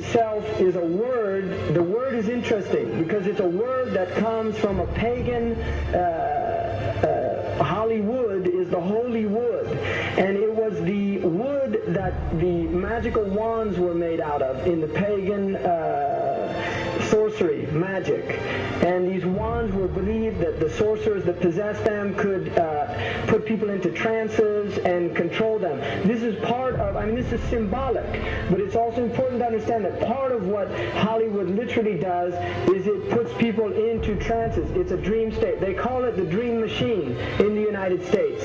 itself is a word. The word is interesting because it's a word that comes from a pagan. Hollywood is the holy wood, and it was the wood that the magical wands were made out of in the pagan sorcery, magic. And these wands were believed that the sorcerers that possessed them could put people into trances and control them. This is part of, this is symbolic, but it's also important to understand that part of what Hollywood literally does is it puts people into trances. It's a dream state. They call it the dream machine in the United States.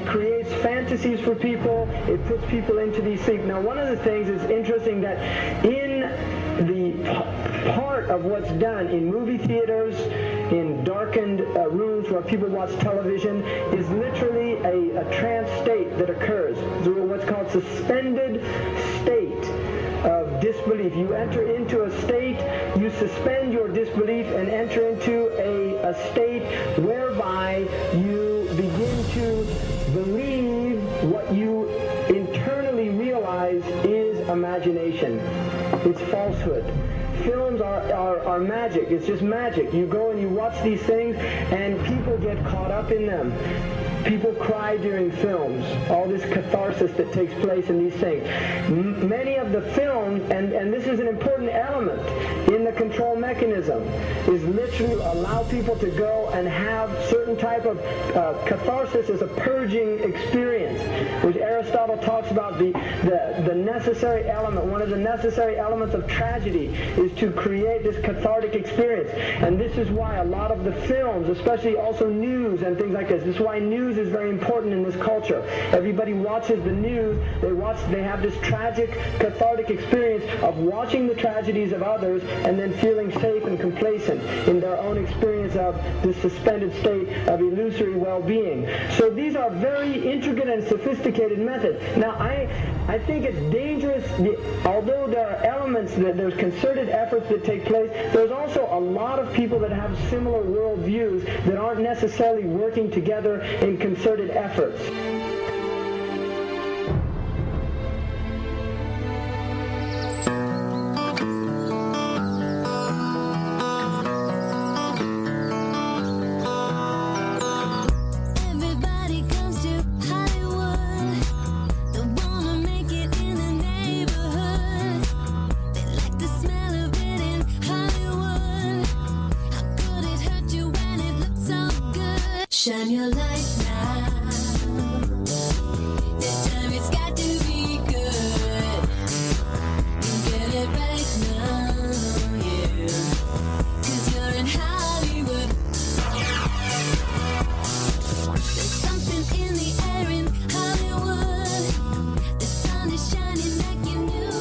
Creates fantasies for people. It puts people into these sleep. Now, one of the things is interesting that in the part of what's done in movie theaters, in darkened rooms where people watch television, is literally a trance state that occurs. What's called suspended state of disbelief. You enter into a state, you suspend your disbelief and enter into a state whereby you begin to believe what you internally realize is imagination. It's falsehood. Films are magic. It's just magic. You go and you watch these things and people get caught up in them. People cry during films, all this catharsis that takes place in these things. Many of the films, and this is an important element in the control mechanism, is literally allow people to go and have certain type of catharsis as a purging experience, which Aristotle talks about the necessary element. One of the necessary elements of tragedy is to create this cathartic experience. And this is why a lot of the films, especially also news and things like this is why news is very important in this culture. Everybody watches the news. They have this tragic, cathartic experience of watching the tragedies of others and then feeling safe and complacent in their own experience of this suspended state of illusory well-being. So these are very intricate and sophisticated methods. Now, I think it's dangerous, although there are elements, there's concerted efforts that take place, there's also a lot of people that have similar worldviews that aren't necessarily working together in concerted efforts. Shine your light now. This time it's got to be good. You get it right now, yeah. 'Cause you're in Hollywood. There's something in the air in Hollywood. The sun is shining like you knew.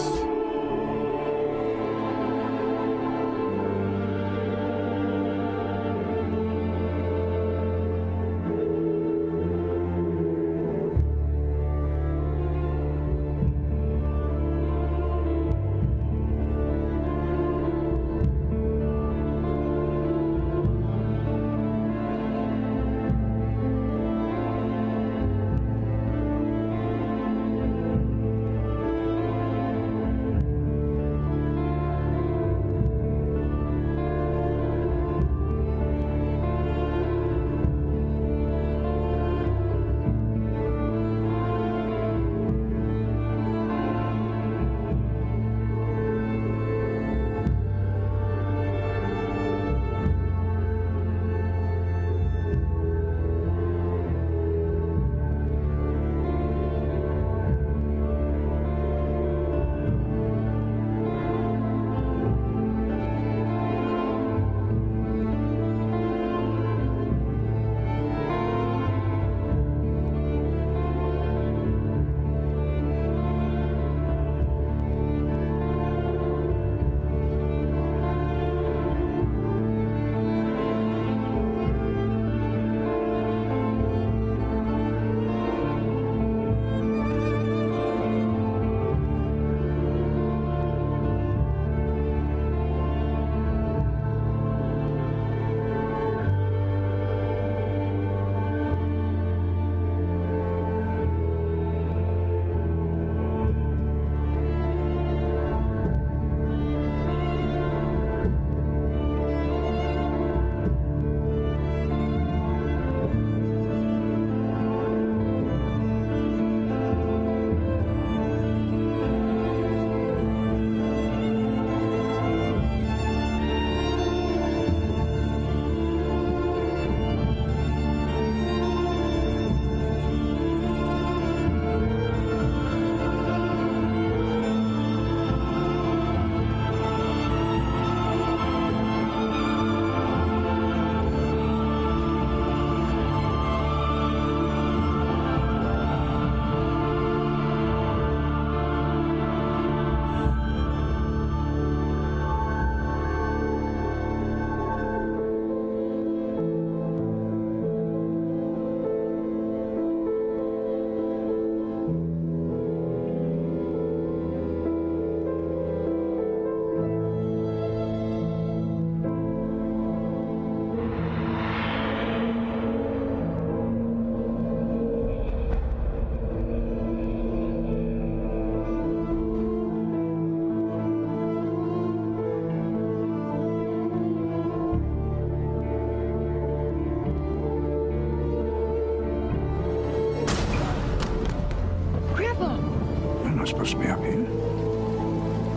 supposed to be up here.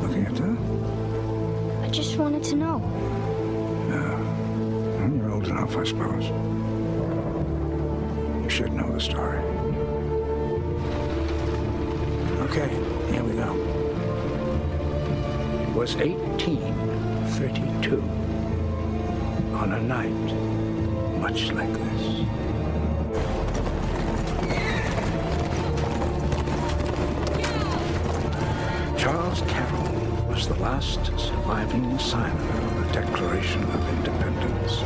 Looking at that? I just wanted to know. Well, you're old enough, I suppose. You should know the story. Okay, here we go. It was 1832. On a night much like this. Charles Carroll was the last surviving signer of the Declaration of Independence.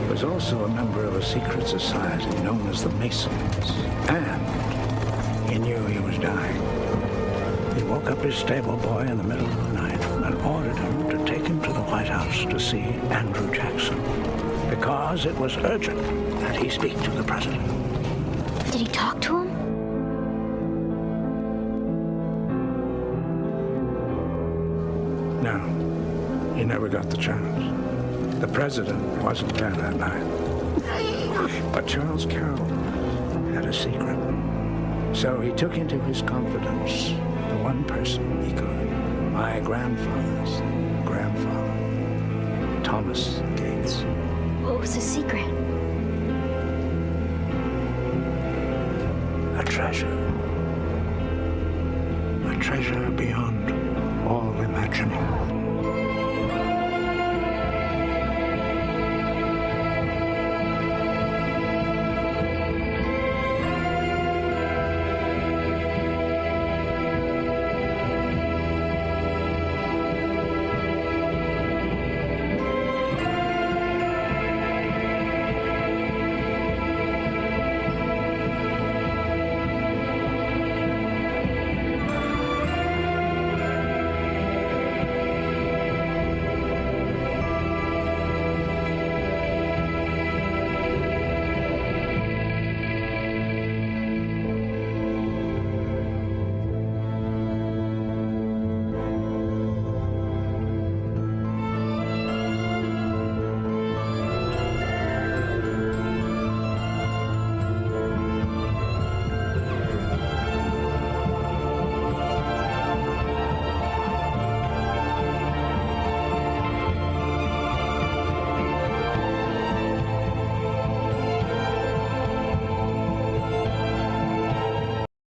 He was also a member of a secret society known as the Masons, and he knew he was dying. He woke up his stable boy in the middle of the night and ordered him to take him to the White House to see Andrew Jackson, because it was urgent that he speak to the president. Did he talk to him? No, he never got the chance. The president wasn't there that night. But Charles Carroll had a secret. So he took into his confidence the one person he could. My grandfather's grandfather, Thomas Gates. What was the secret? A treasure. A treasure beyond all imagining.